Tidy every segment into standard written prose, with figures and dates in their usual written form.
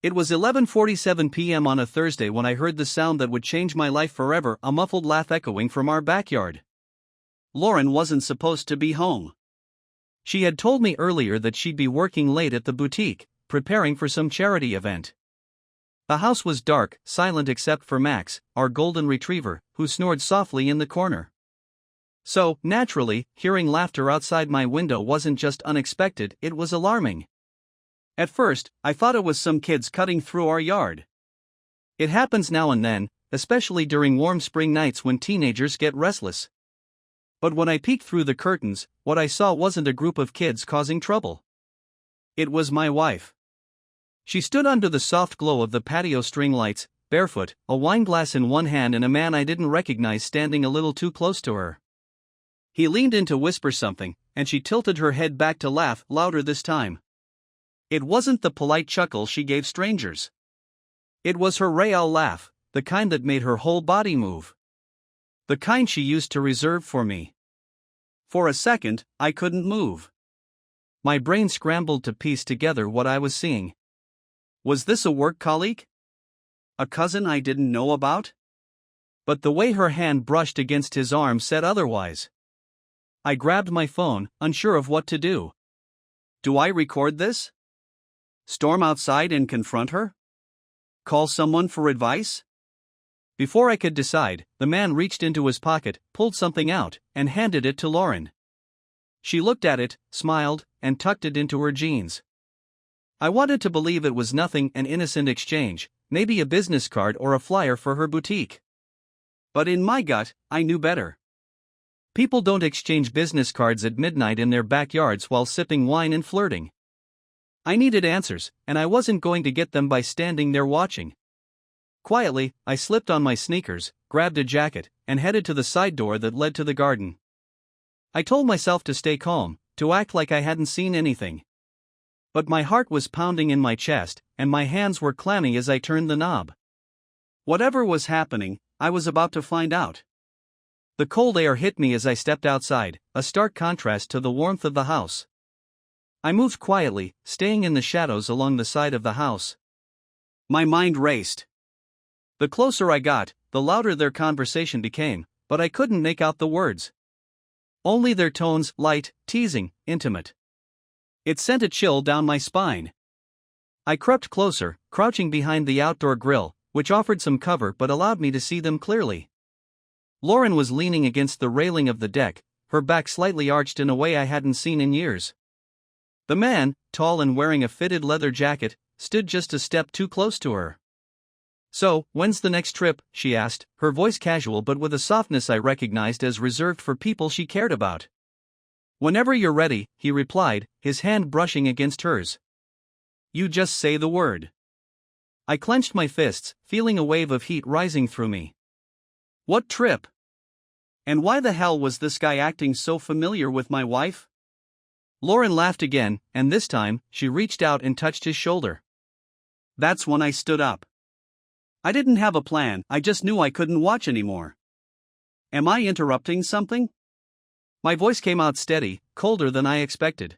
It was 11:47 p.m. on a Thursday when I heard the sound that would change my life forever, a muffled laugh echoing from our backyard. Lauren wasn't supposed to be home. She had told me earlier that she'd be working late at the boutique, preparing for some charity event. The house was dark, silent except for Max, our golden retriever, who snored softly in the corner. So, naturally, hearing laughter outside my window wasn't just unexpected, it was alarming. At first, I thought it was some kids cutting through our yard. It happens now and then, especially during warm spring nights when teenagers get restless. But when I peeked through the curtains, what I saw wasn't a group of kids causing trouble. It was my wife. She stood under the soft glow of the patio string lights, barefoot, a wine glass in one hand and a man I didn't recognize standing a little too close to her. He leaned in to whisper something, and she tilted her head back to laugh, louder this time. It wasn't the polite chuckle she gave strangers. It was her Betrayal laugh, the kind that made her whole body move. The kind she used to reserve for me. For a second, I couldn't move. My brain scrambled to piece together what I was seeing. Was this a work colleague? A cousin I didn't know about? But the way her hand brushed against his arm said otherwise. I grabbed my phone, unsure of what to do. Do I record this? Storm outside and confront her? Call someone for advice? Before I could decide, the man reached into his pocket, pulled something out, and handed it to Lauren. She looked at it, smiled, and tucked it into her jeans. I wanted to believe it was nothing, an innocent exchange, maybe a business card or a flyer for her boutique. But in my gut, I knew better. People don't exchange business cards at midnight in their backyards while sipping wine and flirting. I needed answers, and I wasn't going to get them by standing there watching. Quietly, I slipped on my sneakers, grabbed a jacket, and headed to the side door that led to the garden. I told myself to stay calm, to act like I hadn't seen anything. But my heart was pounding in my chest, and my hands were clammy as I turned the knob. Whatever was happening, I was about to find out. The cold air hit me as I stepped outside, a stark contrast to the warmth of the house. I moved quietly, staying in the shadows along the side of the house. My mind raced. The closer I got, the louder their conversation became, but I couldn't make out the words. Only their tones, light, teasing, intimate. It sent a chill down my spine. I crept closer, crouching behind the outdoor grill, which offered some cover but allowed me to see them clearly. Lauren was leaning against the railing of the deck, her back slightly arched in a way I hadn't seen in years. The man, tall and wearing a fitted leather jacket, stood just a step too close to her. So, when's the next trip? She asked, her voice casual but with a softness I recognized as reserved for people she cared about. Whenever you're ready, he replied, his hand brushing against hers. You just say the word. I clenched my fists, feeling a wave of heat rising through me. What trip? And why the hell was this guy acting so familiar with my wife? Lauren laughed again, and this time, she reached out and touched his shoulder. That's when I stood up. I didn't have a plan, I just knew I couldn't watch anymore. Am I interrupting something? My voice came out steady, colder than I expected.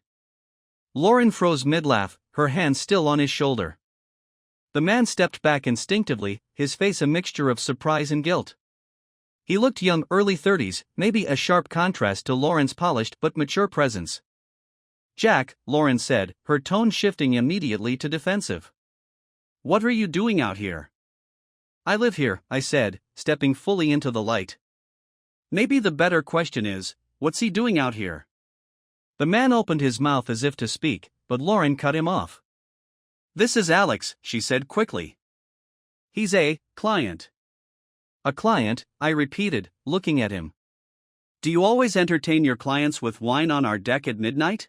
Lauren froze mid-laugh, her hand still on his shoulder. The man stepped back instinctively, his face a mixture of surprise and guilt. He looked young, early 30s, maybe a sharp contrast to Lauren's polished but mature presence. Jack, Lauren said, her tone shifting immediately to defensive. What are you doing out here? I live here, I said, stepping fully into the light. Maybe the better question is, what's he doing out here? The man opened his mouth as if to speak, but Lauren cut him off. This is Alex, she said quickly. He's a client. A client, I repeated, looking at him. Do you always entertain your clients with wine on our deck at midnight?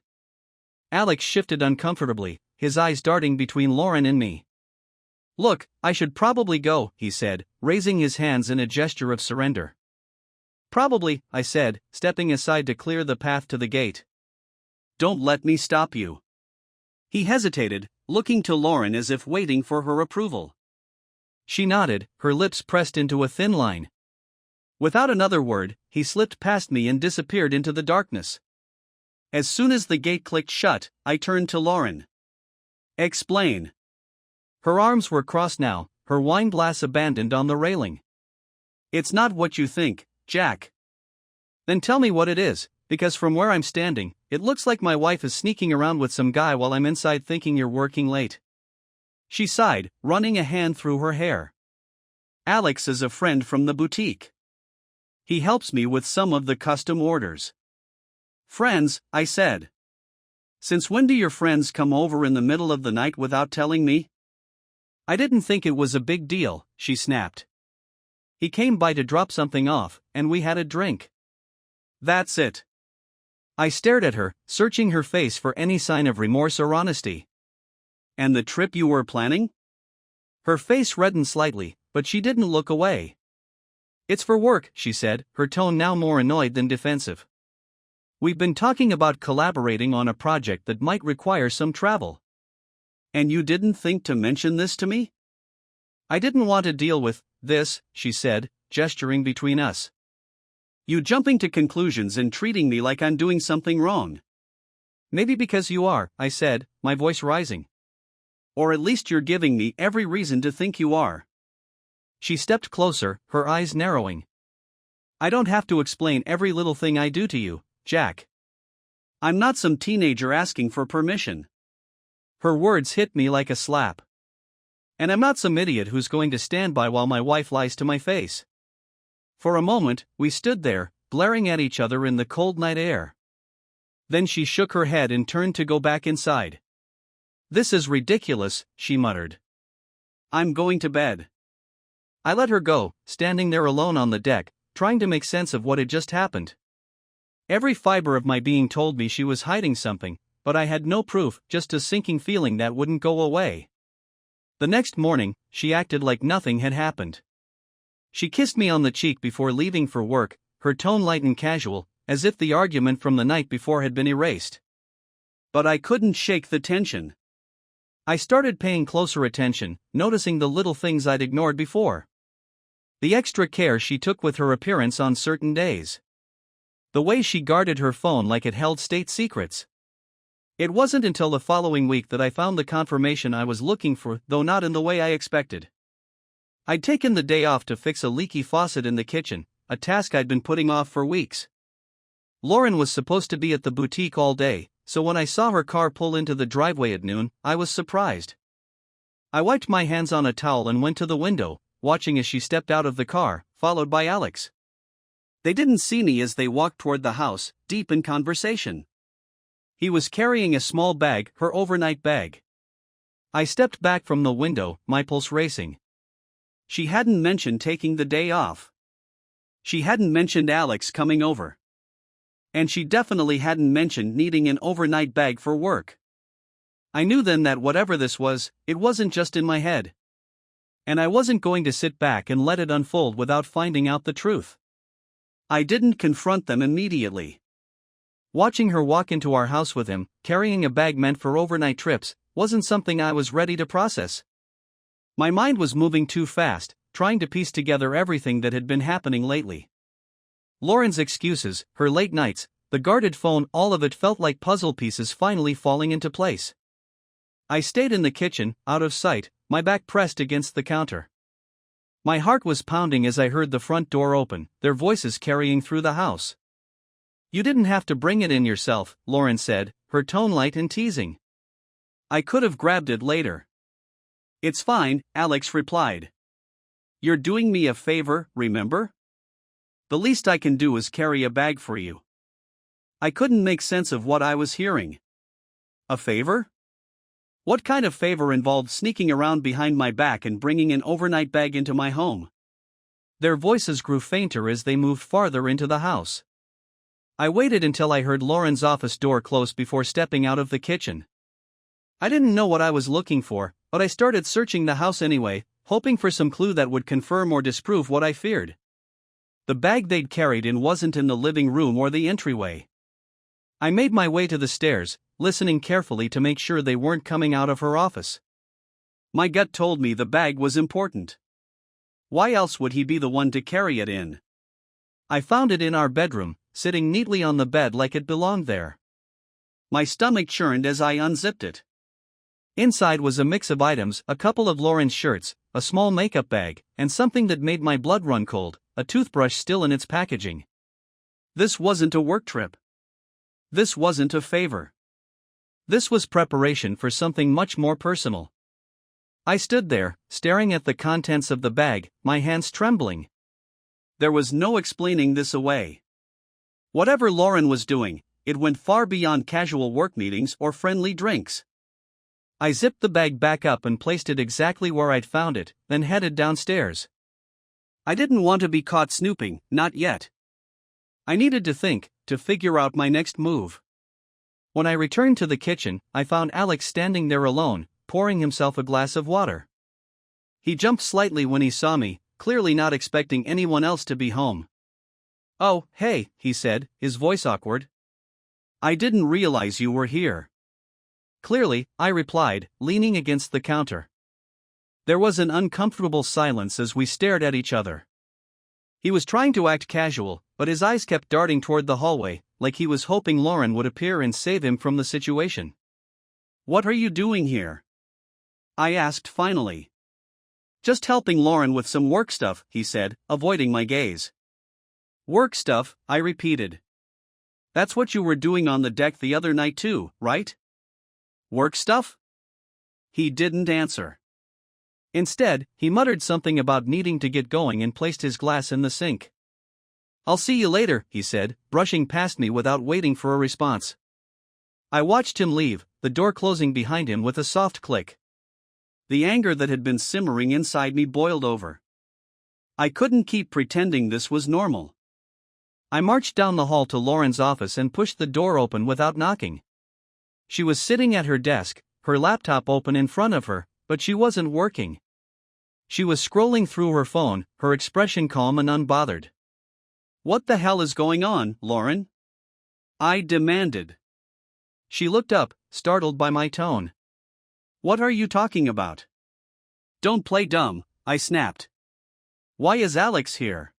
Alex shifted uncomfortably, his eyes darting between Lauren and me. Look, I should probably go, he said, raising his hands in a gesture of surrender. Probably, I said, stepping aside to clear the path to the gate. Don't let me stop you. He hesitated, looking to Lauren as if waiting for her approval. She nodded, her lips pressed into a thin line. Without another word, he slipped past me and disappeared into the darkness. As soon as the gate clicked shut, I turned to Lauren. Explain. Her arms were crossed now, her wine glass abandoned on the railing. "It's not what you think, Jack." "Then tell me what it is, because from where I'm standing, it looks like my wife is sneaking around with some guy while I'm inside thinking you're working late." She sighed, running a hand through her hair. "Alex is a friend from the boutique. He helps me with some of the custom orders." "Friends," I said. "Since when do your friends come over in the middle of the night without telling me?" "I didn't think it was a big deal," she snapped. "He came by to drop something off, and we had a drink." "That's it." I stared at her, searching her face for any sign of remorse or honesty. "And the trip you were planning?" Her face reddened slightly, but she didn't look away. "It's for work," she said, her tone now more annoyed than defensive. "We've been talking about collaborating on a project that might require some travel." "And you didn't think to mention this to me?" "I didn't want to deal with this," she said, gesturing between us. "You jumping to conclusions and treating me like I'm doing something wrong." "Maybe because you are," I said, my voice rising. "Or at least you're giving me every reason to think you are." She stepped closer, her eyes narrowing. "I don't have to explain every little thing I do to you, Jack. I'm not some teenager asking for permission." Her words hit me like a slap. "And I'm not some idiot who's going to stand by while my wife lies to my face." For a moment, we stood there, glaring at each other in the cold night air. Then she shook her head and turned to go back inside. "This is ridiculous," she muttered. "I'm going to bed." I let her go, standing there alone on the deck, trying to make sense of what had just happened. Every fiber of my being told me she was hiding something, but I had no proof, just a sinking feeling that wouldn't go away. The next morning, she acted like nothing had happened. She kissed me on the cheek before leaving for work, her tone light and casual, as if the argument from the night before had been erased. But I couldn't shake the tension. I started paying closer attention, noticing the little things I'd ignored before. The extra care she took with her appearance on certain days. The way she guarded her phone like it held state secrets. It wasn't until the following week that I found the confirmation I was looking for, though not in the way I expected. I'd taken the day off to fix a leaky faucet in the kitchen, a task I'd been putting off for weeks. Lauren was supposed to be at the boutique all day, so when I saw her car pull into the driveway at noon, I was surprised. I wiped my hands on a towel and went to the window, watching as she stepped out of the car, followed by Alex. They didn't see me as they walked toward the house, deep in conversation. He was carrying a small bag, her overnight bag. I stepped back from the window, my pulse racing. She hadn't mentioned taking the day off. She hadn't mentioned Alex coming over. And she definitely hadn't mentioned needing an overnight bag for work. I knew then that whatever this was, it wasn't just in my head. And I wasn't going to sit back and let it unfold without finding out the truth. I didn't confront them immediately. Watching her walk into our house with him, carrying a bag meant for overnight trips, wasn't something I was ready to process. My mind was moving too fast, trying to piece together everything that had been happening lately. Lauren's excuses, her late nights, the guarded phone, all of it felt like puzzle pieces finally falling into place. I stayed in the kitchen, out of sight, my back pressed against the counter. My heart was pounding as I heard the front door open, their voices carrying through the house. "You didn't have to bring it in yourself," Lauren said, her tone light and teasing. "I could have grabbed it later." "It's fine," Alex replied. "You're doing me a favor, remember? The least I can do is carry a bag for you." I couldn't make sense of what I was hearing. A favor? What kind of favor involved sneaking around behind my back and bringing an overnight bag into my home? Their voices grew fainter as they moved farther into the house. I waited until I heard Lauren's office door close before stepping out of the kitchen. I didn't know what I was looking for, but I started searching the house anyway, hoping for some clue that would confirm or disprove what I feared. The bag they'd carried in wasn't in the living room or the entryway. I made my way to the stairs, listening carefully to make sure they weren't coming out of her office. My gut told me the bag was important. Why else would he be the one to carry it in? I found it in our bedroom, sitting neatly on the bed like it belonged there. My stomach churned as I unzipped it. Inside was a mix of items: a couple of Lauren's shirts, a small makeup bag, and something that made my blood run cold, a toothbrush still in its packaging. This wasn't a work trip. This wasn't a favor. This was preparation for something much more personal. I stood there, staring at the contents of the bag, my hands trembling. There was no explaining this away. Whatever Lauren was doing, it went far beyond casual work meetings or friendly drinks. I zipped the bag back up and placed it exactly where I'd found it, then headed downstairs. I didn't want to be caught snooping, not yet. I needed to think, to figure out my next move. When I returned to the kitchen, I found Alex standing there alone, pouring himself a glass of water. He jumped slightly when he saw me, clearly not expecting anyone else to be home. "Oh, hey," he said, his voice awkward. "I didn't realize you were here." "Clearly," I replied, leaning against the counter. There was an uncomfortable silence as we stared at each other. He was trying to act casual, but his eyes kept darting toward the hallway, like he was hoping Lauren would appear and save him from the situation. "What are you doing here?" I asked finally. "Just helping Lauren with some work stuff," he said, avoiding my gaze. "Work stuff," I repeated. "That's what you were doing on the deck the other night too, right? Work stuff?" He didn't answer. Instead, he muttered something about needing to get going and placed his glass in the sink. "I'll see you later," he said, brushing past me without waiting for a response. I watched him leave, the door closing behind him with a soft click. The anger that had been simmering inside me boiled over. I couldn't keep pretending this was normal. I marched down the hall to Lauren's office and pushed the door open without knocking. She was sitting at her desk, her laptop open in front of her, but she wasn't working. She was scrolling through her phone, her expression calm and unbothered. "What the hell is going on, Lauren?" I demanded. She looked up, startled by my tone. "What are you talking about?" "Don't play dumb," I snapped. "Why is Alex here?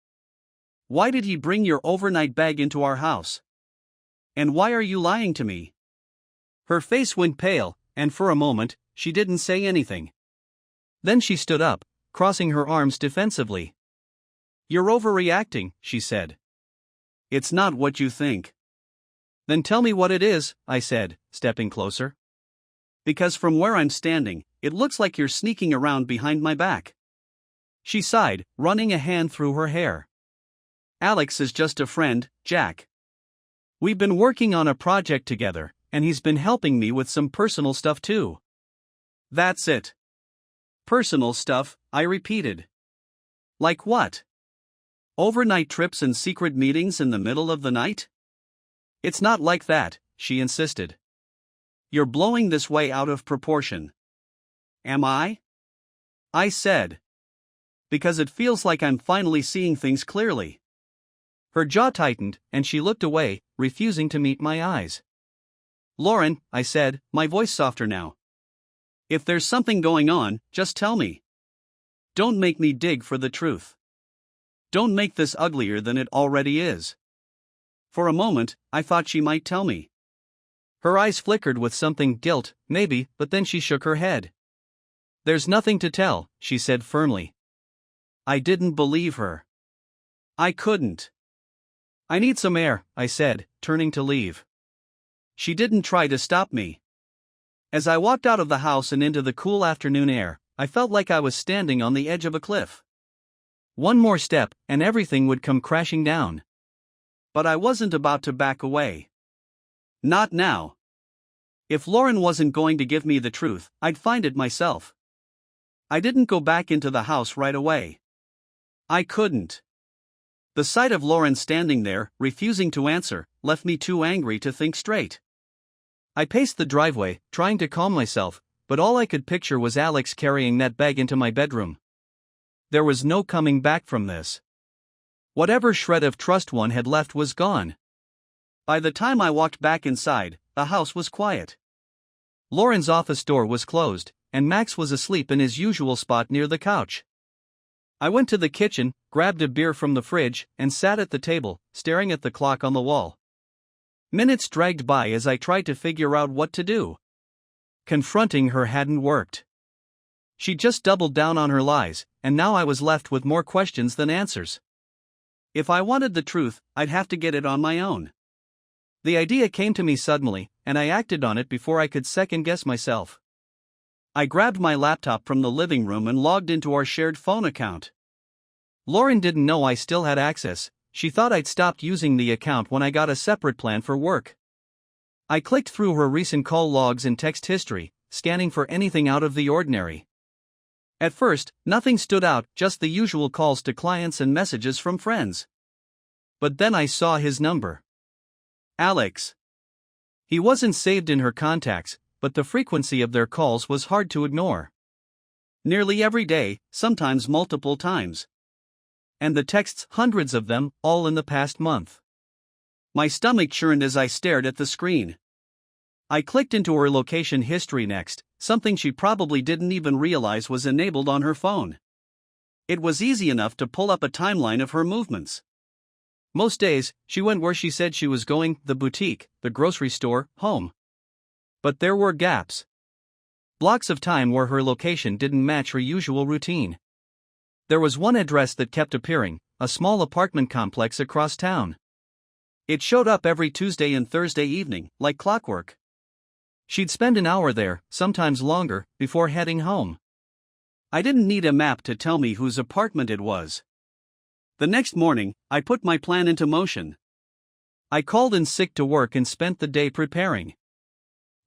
Why did he bring your overnight bag into our house? And why are you lying to me?" Her face went pale, and for a moment, she didn't say anything. Then she stood up, crossing her arms defensively. "You're overreacting," she said. "It's not what you think." "Then tell me what it is," I said, stepping closer. "Because from where I'm standing, it looks like you're sneaking around behind my back." She sighed, running a hand through her hair. "Alex is just a friend, Jack. We've been working on a project together, and he's been helping me with some personal stuff too." "That's it." "Personal stuff," I repeated. "Like what? Overnight trips and secret meetings in the middle of the night?" "It's not like that," she insisted. "You're blowing this way out of proportion." "Am I?" I said. "Because it feels like I'm finally seeing things clearly." Her jaw tightened, and she looked away, refusing to meet my eyes. "Lauren," I said, my voice softer now. "If there's something going on, just tell me. Don't make me dig for the truth. Don't make this uglier than it already is." For a moment, I thought she might tell me. Her eyes flickered with something: guilt, maybe, but then she shook her head. "There's nothing to tell," she said firmly. I didn't believe her. I couldn't. "I need some air," I said, turning to leave. She didn't try to stop me. As I walked out of the house and into the cool afternoon air, I felt like I was standing on the edge of a cliff. One more step, and everything would come crashing down. But I wasn't about to back away. Not now. If Lauren wasn't going to give me the truth, I'd find it myself. I didn't go back into the house right away. I couldn't. The sight of Lauren standing there, refusing to answer, left me too angry to think straight. I paced the driveway, trying to calm myself, but all I could picture was Alex carrying that bag into my bedroom. There was no coming back from this. Whatever shred of trust one had left was gone. By the time I walked back inside, the house was quiet. Lauren's office door was closed, and Max was asleep in his usual spot near the couch. I went to the kitchen, grabbed a beer from the fridge, and sat at the table, staring at the clock on the wall. Minutes dragged by as I tried to figure out what to do. Confronting her hadn't worked. She just doubled down on her lies, and now I was left with more questions than answers. If I wanted the truth, I'd have to get it on my own. The idea came to me suddenly, and I acted on it before I could second-guess myself. I grabbed my laptop from the living room and logged into our shared phone account. Lauren didn't know I still had access. She thought I'd stopped using the account when I got a separate plan for work. I clicked through her recent call logs and text history, scanning for anything out of the ordinary. At first, nothing stood out, just the usual calls to clients and messages from friends. But then I saw his number. Alex. He wasn't saved in her contacts, but the frequency of their calls was hard to ignore. Nearly every day, sometimes multiple times. And the texts, hundreds of them, all in the past month. My stomach churned as I stared at the screen. I clicked into her location history next, something she probably didn't even realize was enabled on her phone. It was easy enough to pull up a timeline of her movements. Most days, she went where she said she was going: the boutique, the grocery store, home. But there were gaps. Blocks of time where her location didn't match her usual routine. There was one address that kept appearing, a small apartment complex across town. It showed up every Tuesday and Thursday evening, like clockwork. She'd spend an hour there, sometimes longer, before heading home. I didn't need a map to tell me whose apartment it was. The next morning, I put my plan into motion. I called in sick to work and spent the day preparing.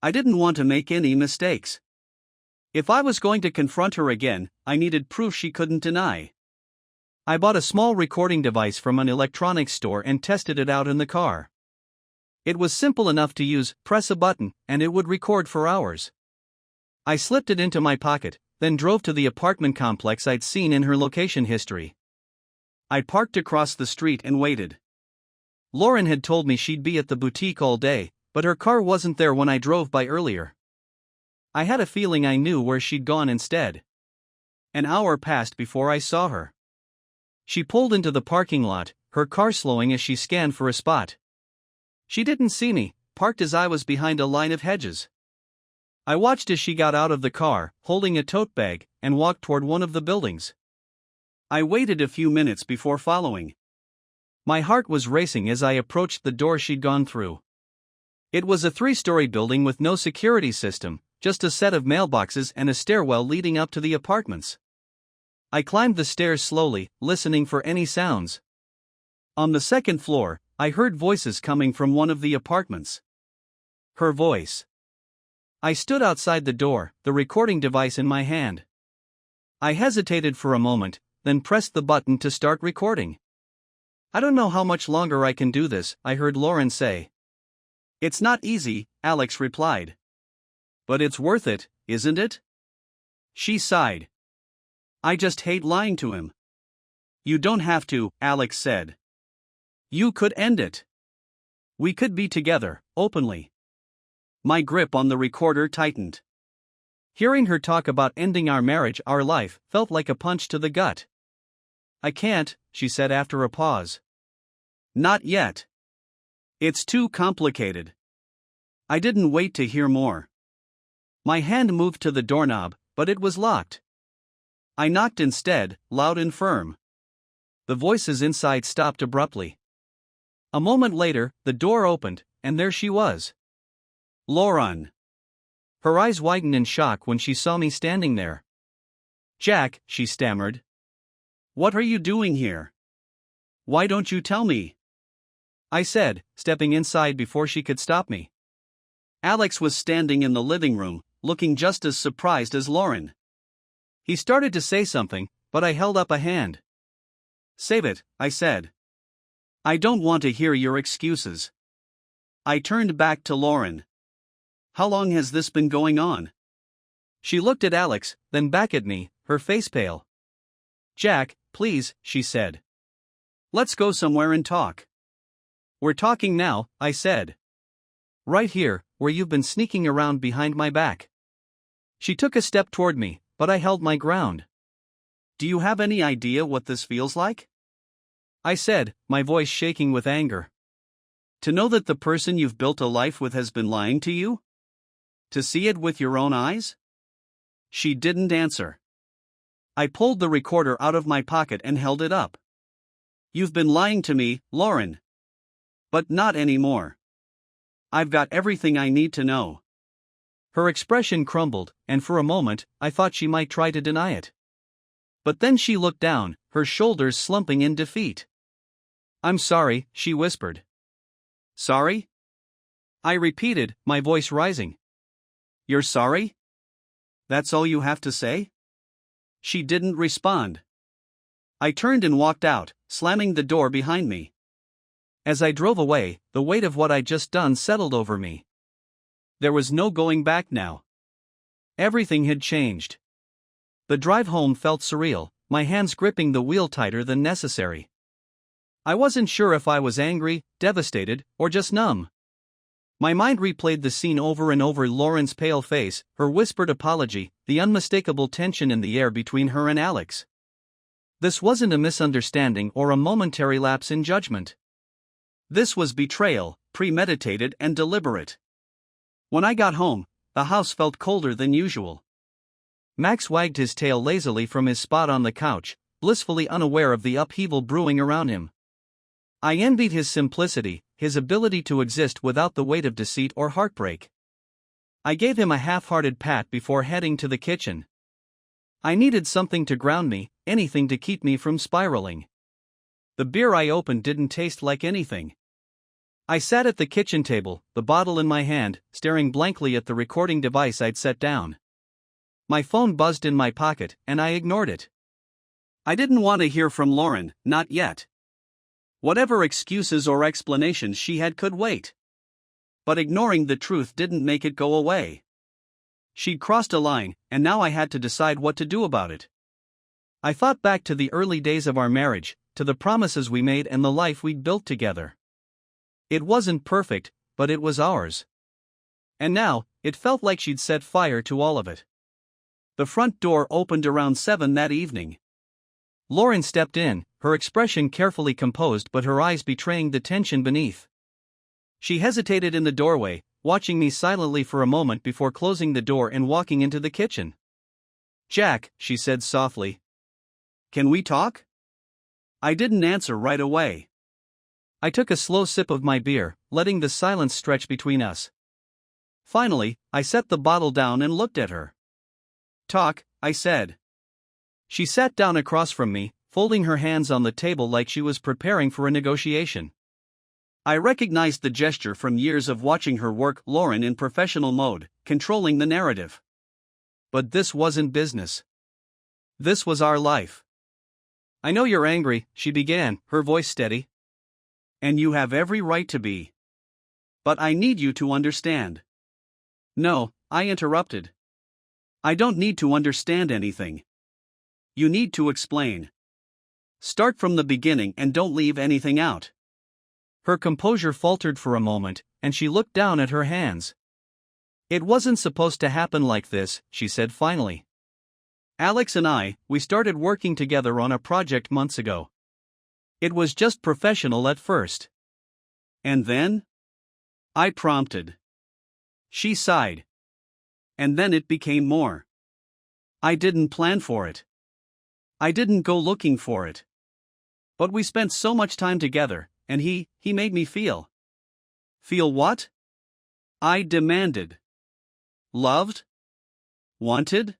I didn't want to make any mistakes. If I was going to confront her again, I needed proof she couldn't deny. I bought a small recording device from an electronics store and tested it out in the car. It was simple enough to use: press a button, and it would record for hours. I slipped it into my pocket, then drove to the apartment complex I'd seen in her location history. I parked across the street and waited. Lauren had told me she'd be at the boutique all day, but her car wasn't there when I drove by earlier. I had a feeling I knew where she'd gone instead. An hour passed before I saw her. She pulled into the parking lot, her car slowing as she scanned for a spot. She didn't see me, parked as I was behind a line of hedges. I watched as she got out of the car, holding a tote bag, and walked toward one of the buildings. I waited a few minutes before following. My heart was racing as I approached the door she'd gone through. It was a 3-story building with no security system, just a set of mailboxes and a stairwell leading up to the apartments. I climbed the stairs slowly, listening for any sounds. On the second floor, I heard voices coming from one of the apartments. Her voice. I stood outside the door, the recording device in my hand. I hesitated for a moment, then pressed the button to start recording. "I don't know how much longer I can do this," I heard Lauren say. "It's not easy," Alex replied. "But it's worth it, isn't it?" She sighed. "I just hate lying to him." "You don't have to," Alex said. "You could end it. We could be together, openly." My grip on the recorder tightened. Hearing her talk about ending our marriage, our life, felt like a punch to the gut. "I can't," she said after a pause. "Not yet. It's too complicated." I didn't wait to hear more. My hand moved to the doorknob, but it was locked. I knocked instead, loud and firm. The voices inside stopped abruptly. A moment later, the door opened, and there she was. Lauren. Her eyes widened in shock when she saw me standing there. "Jack," she stammered. "What are you doing here? Why don't you tell me?" I said, stepping inside before she could stop me. Alex was standing in the living room, looking just as surprised as Lauren. He started to say something, but I held up a hand. "Save it," I said. "I don't want to hear your excuses." I turned back to Lauren. "How long has this been going on?" She looked at Alex, then back at me, her face pale. "Jack, please," she said. "Let's go somewhere and talk." "We're talking now," I said. "Right here, where you've been sneaking around behind my back." She took a step toward me, but I held my ground. "Do you have any idea what this feels like?" I said, my voice shaking with anger. "To know that the person you've built a life with has been lying to you? To see it with your own eyes? She didn't answer. I pulled the recorder out of my pocket and held it up. You've been lying to me, Lauren. But not anymore. I've got everything I need to know. Her expression crumbled, and for a moment, I thought she might try to deny it. But then she looked down, her shoulders slumping in defeat. I'm sorry, she whispered. Sorry? I repeated, my voice rising. You're sorry? That's all you have to say? She didn't respond. I turned and walked out, slamming the door behind me. As I drove away, the weight of what I'd just done settled over me. There was no going back now. Everything had changed. The drive home felt surreal, my hands gripping the wheel tighter than necessary. I wasn't sure if I was angry, devastated, or just numb. My mind replayed the scene over and over: Lauren's pale face, her whispered apology, the unmistakable tension in the air between her and Alex. This wasn't a misunderstanding or a momentary lapse in judgment. This was betrayal, premeditated and deliberate. When I got home, the house felt colder than usual. Max wagged his tail lazily from his spot on the couch, blissfully unaware of the upheaval brewing around him. I envied his simplicity, his ability to exist without the weight of deceit or heartbreak. I gave him a half-hearted pat before heading to the kitchen. I needed something to ground me, anything to keep me from spiraling. The beer I opened didn't taste like anything. I sat at the kitchen table, the bottle in my hand, staring blankly at the recording device I'd set down. My phone buzzed in my pocket, and I ignored it. I didn't want to hear from Lauren, not yet. Whatever excuses or explanations she had could wait. But ignoring the truth didn't make it go away. She'd crossed a line, and now I had to decide what to do about it. I thought back to the early days of our marriage, to the promises we made and the life we'd built together. It wasn't perfect, but it was ours. And now, it felt like she'd set fire to all of it. The front door opened around 7 that evening. Lauren stepped in, her expression carefully composed but her eyes betraying the tension beneath. She hesitated in the doorway, watching me silently for a moment before closing the door and walking into the kitchen. "Jack," she said softly. "Can we talk?" I didn't answer right away. I took a slow sip of my beer, letting the silence stretch between us. Finally, I set the bottle down and looked at her. "Talk," I said. She sat down across from me, folding her hands on the table like she was preparing for a negotiation. I recognized the gesture from years of watching her work, Lauren in professional mode, controlling the narrative. But this wasn't business. This was our life. "I know you're angry," she began, her voice steady. "And you have every right to be. But I need you to understand." "No," I interrupted. "I don't need to understand anything. You need to explain. Start from the beginning and don't leave anything out." Her composure faltered for a moment, and she looked down at her hands. "It wasn't supposed to happen like this," she said finally. "Alex and we started working together on a project months ago. It was just professional at first." "And then?" I prompted. She sighed. "And then it became more. I didn't plan for it. I didn't go looking for it. But we spent so much time together, and he made me feel." "Feel what?" I demanded. "Loved? Wanted?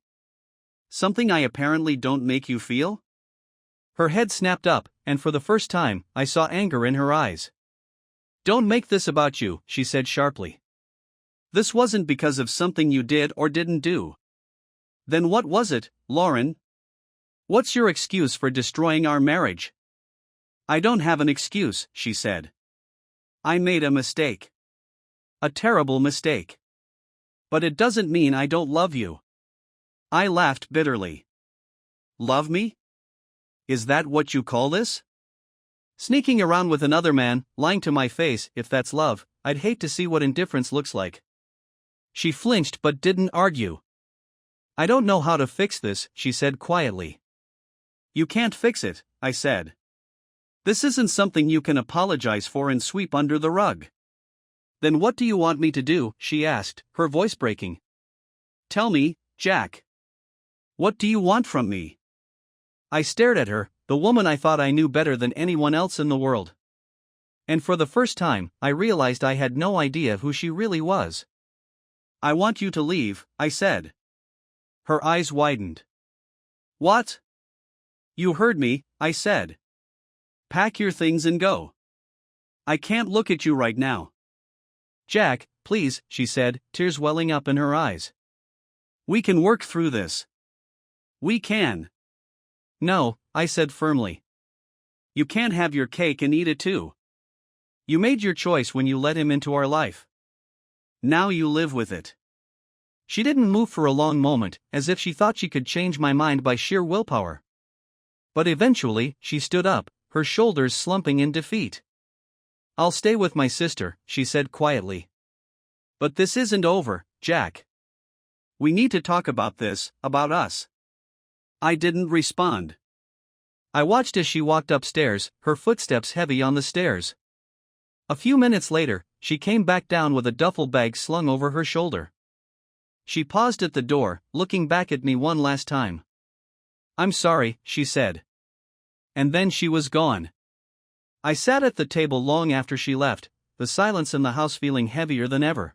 Something I apparently don't make you feel?" Her head snapped up, and for the first time, I saw anger in her eyes. "Don't make this about you," she said sharply. "This wasn't because of something you did or didn't do." "Then what was it, Lauren? What's your excuse for destroying our marriage?" "I don't have an excuse," she said. "I made a mistake. A terrible mistake. But it doesn't mean I don't love you." I laughed bitterly. "Love me? Is that what you call this? Sneaking around with another man, lying to my face? If that's love, I'd hate to see what indifference looks like." She flinched but didn't argue. "I don't know how to fix this," she said quietly. "You can't fix it," I said. "This isn't something you can apologize for and sweep under the rug. Then what do you want me to do? She asked, her voice breaking. Tell me, Jack. What do you want from me? I stared at her, the woman I thought I knew better than anyone else in the world. And for the first time, I realized I had no idea who she really was. I want you to leave, I said. Her eyes widened. What? You heard me, I said. Pack your things and go. I can't look at you right now. Jack, please, she said, tears welling up in her eyes. We can work through this. We can. No, I said firmly. You can't have your cake and eat it too. You made your choice when you let him into our life. Now you live with it. She didn't move for a long moment, as if she thought she could change my mind by sheer willpower. But eventually, she stood up, her shoulders slumping in defeat. I'll stay with my sister, she said quietly. But this isn't over, Jack. We need to talk about this, about us. I didn't respond. I watched as she walked upstairs, her footsteps heavy on the stairs. A few minutes later, she came back down with a duffel bag slung over her shoulder. She paused at the door, looking back at me one last time. I'm sorry, she said. And then she was gone. I sat at the table long after she left, the silence in the house feeling heavier than ever.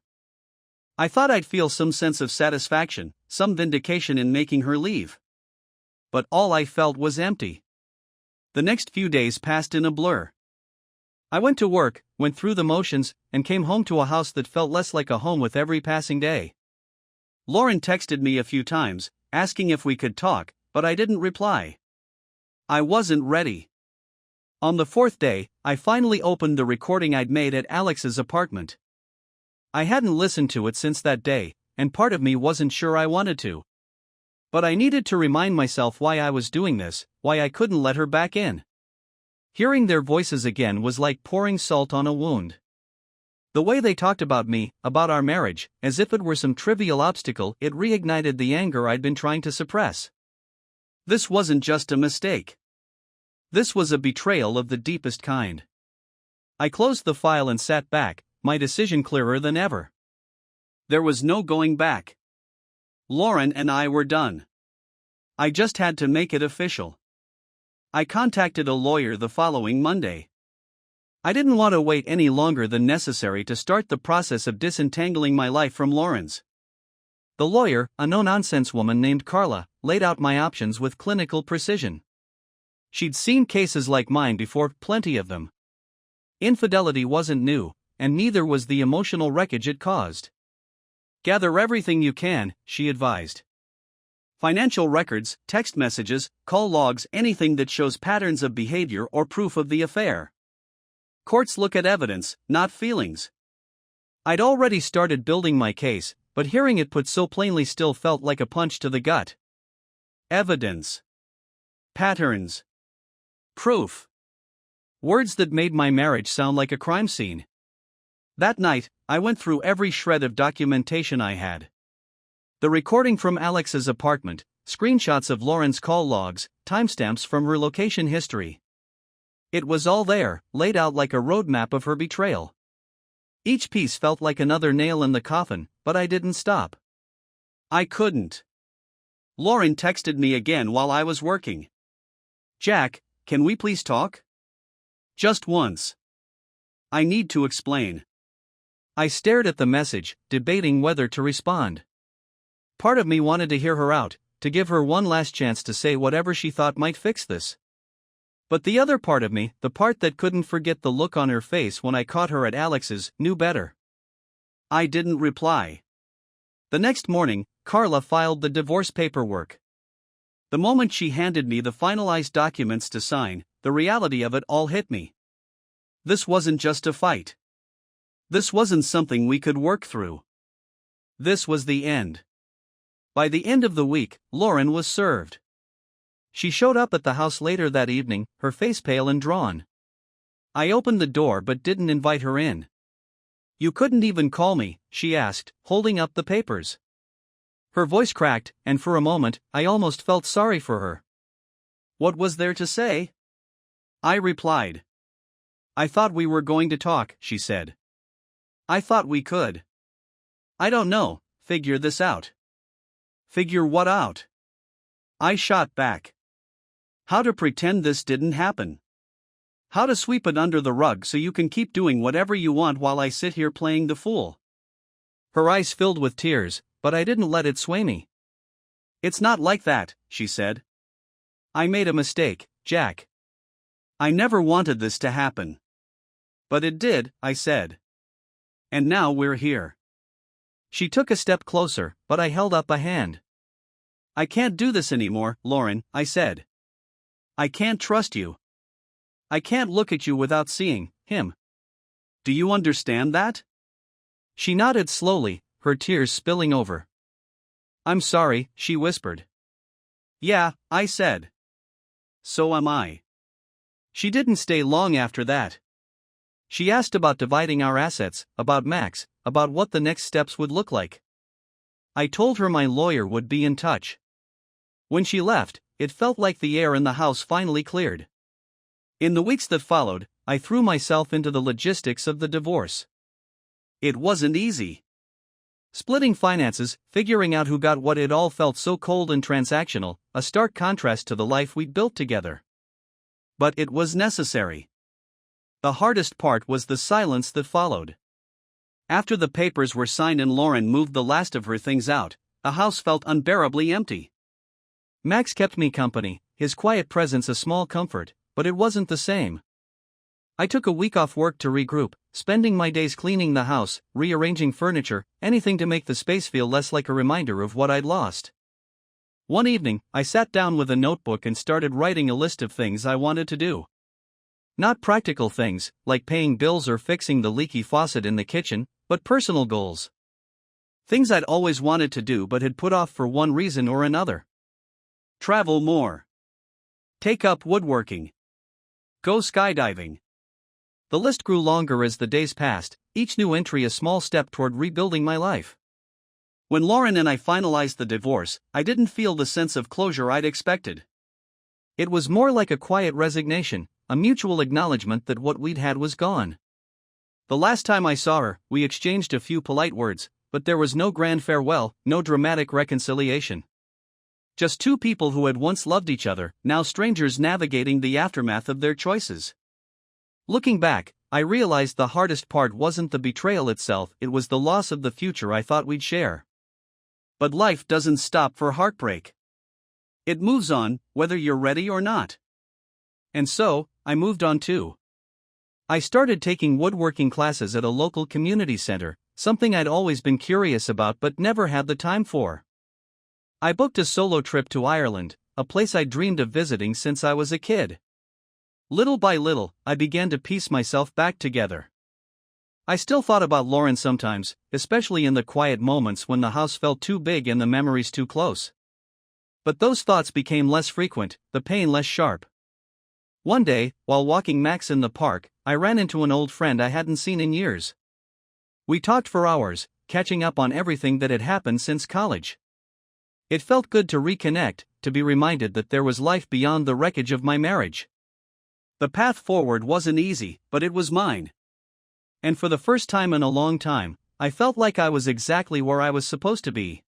I thought I'd feel some sense of satisfaction, some vindication in making her leave. But all I felt was empty. The next few days passed in a blur. I went to work, went through the motions, and came home to a house that felt less like a home with every passing day. Lauren texted me a few times, asking if we could talk, but I didn't reply. I wasn't ready. On the fourth day, I finally opened the recording I'd made at Alex's apartment. I hadn't listened to it since that day, and part of me wasn't sure I wanted to. But I needed to remind myself why I was doing this, why I couldn't let her back in. Hearing their voices again was like pouring salt on a wound. The way they talked about me, about our marriage, as if it were some trivial obstacle, it reignited the anger I'd been trying to suppress. This wasn't just a mistake. This was a betrayal of the deepest kind. I closed the file and sat back, my decision clearer than ever. There was no going back. Lauren and I were done. I just had to make it official. I contacted a lawyer the following Monday. I didn't want to wait any longer than necessary to start the process of disentangling my life from Lauren's. The lawyer, a no-nonsense woman named Carla, laid out my options with clinical precision. She'd seen cases like mine before, plenty of them. Infidelity wasn't new, and neither was the emotional wreckage it caused. Gather everything you can, she advised. Financial records, text messages, call logs, anything that shows patterns of behavior or proof of the affair. Courts look at evidence, not feelings. I'd already started building my case, but hearing it put so plainly still felt like a punch to the gut. Evidence. Patterns. Proof. Words that made my marriage sound like a crime scene. That night, I went through every shred of documentation I had. The recording from Alex's apartment, screenshots of Lauren's call logs, timestamps from her location history. It was all there, laid out like a roadmap of her betrayal. Each piece felt like another nail in the coffin, but I didn't stop. I couldn't. Lauren texted me again while I was working. Jack, can we please talk? Just once. I need to explain. I stared at the message, debating whether to respond. Part of me wanted to hear her out, to give her one last chance to say whatever she thought might fix this. But the other part of me, the part that couldn't forget the look on her face when I caught her at Alex's, knew better. I didn't reply. The next morning, Carla filed the divorce paperwork. The moment she handed me the finalized documents to sign, the reality of it all hit me. This wasn't just a fight. This wasn't something we could work through. This was the end. By the end of the week, Lauren was served. She showed up at the house later that evening, her face pale and drawn. I opened the door but didn't invite her in. You couldn't even call me, she asked, holding up the papers. Her voice cracked, and for a moment, I almost felt sorry for her. What was there to say? I replied. I thought we were going to talk, she said. I thought we could. I don't know, figure this out. Figure what out? I shot back. How to pretend this didn't happen. How to sweep it under the rug so you can keep doing whatever you want while I sit here playing the fool. Her eyes filled with tears, but I didn't let it sway me. It's not like that, she said. I made a mistake, Jack. I never wanted this to happen. But it did, I said. And now we're here. She took a step closer, but I held up a hand. I can't do this anymore, Lauren, I said. I can't trust you. I can't look at you without seeing him. Do you understand that? She nodded slowly, her tears spilling over. I'm sorry, she whispered. Yeah, I said. So am I. She didn't stay long after that. She asked about dividing our assets, about Max, about what the next steps would look like. I told her my lawyer would be in touch. When she left, it felt like the air in the house finally cleared. In the weeks that followed, I threw myself into the logistics of the divorce. It wasn't easy. Splitting finances, figuring out who got what, it all felt so cold and transactional, a stark contrast to the life we'd built together. But it was necessary. The hardest part was the silence that followed. After the papers were signed and Lauren moved the last of her things out, the house felt unbearably empty. Max kept me company, his quiet presence a small comfort, but it wasn't the same. I took a week off work to regroup, spending my days cleaning the house, rearranging furniture, anything to make the space feel less like a reminder of what I'd lost. One evening, I sat down with a notebook and started writing a list of things I wanted to do. Not practical things, like paying bills or fixing the leaky faucet in the kitchen, but personal goals. Things I'd always wanted to do but had put off for one reason or another. Travel more. Take up woodworking. Go skydiving. The list grew longer as the days passed, each new entry a small step toward rebuilding my life. When Lauren and I finalized the divorce, I didn't feel the sense of closure I'd expected. It was more like a quiet resignation, a mutual acknowledgement that what we'd had was gone. The last time I saw her, we exchanged a few polite words, but there was no grand farewell, no dramatic reconciliation. Just two people who had once loved each other, now strangers navigating the aftermath of their choices. Looking back, I realized the hardest part wasn't the betrayal itself, it was the loss of the future I thought we'd share. But life doesn't stop for heartbreak. It moves on, whether you're ready or not. And so, I moved on too. I started taking woodworking classes at a local community center, something I'd always been curious about but never had the time for. I booked a solo trip to Ireland, a place I'd dreamed of visiting since I was a kid. Little by little, I began to piece myself back together. I still thought about Lauren sometimes, especially in the quiet moments when the house felt too big and the memories too close. But those thoughts became less frequent, the pain less sharp. One day, while walking Max in the park, I ran into an old friend I hadn't seen in years. We talked for hours, catching up on everything that had happened since college. It felt good to reconnect, to be reminded that there was life beyond the wreckage of my marriage. The path forward wasn't easy, but it was mine. And for the first time in a long time, I felt like I was exactly where I was supposed to be.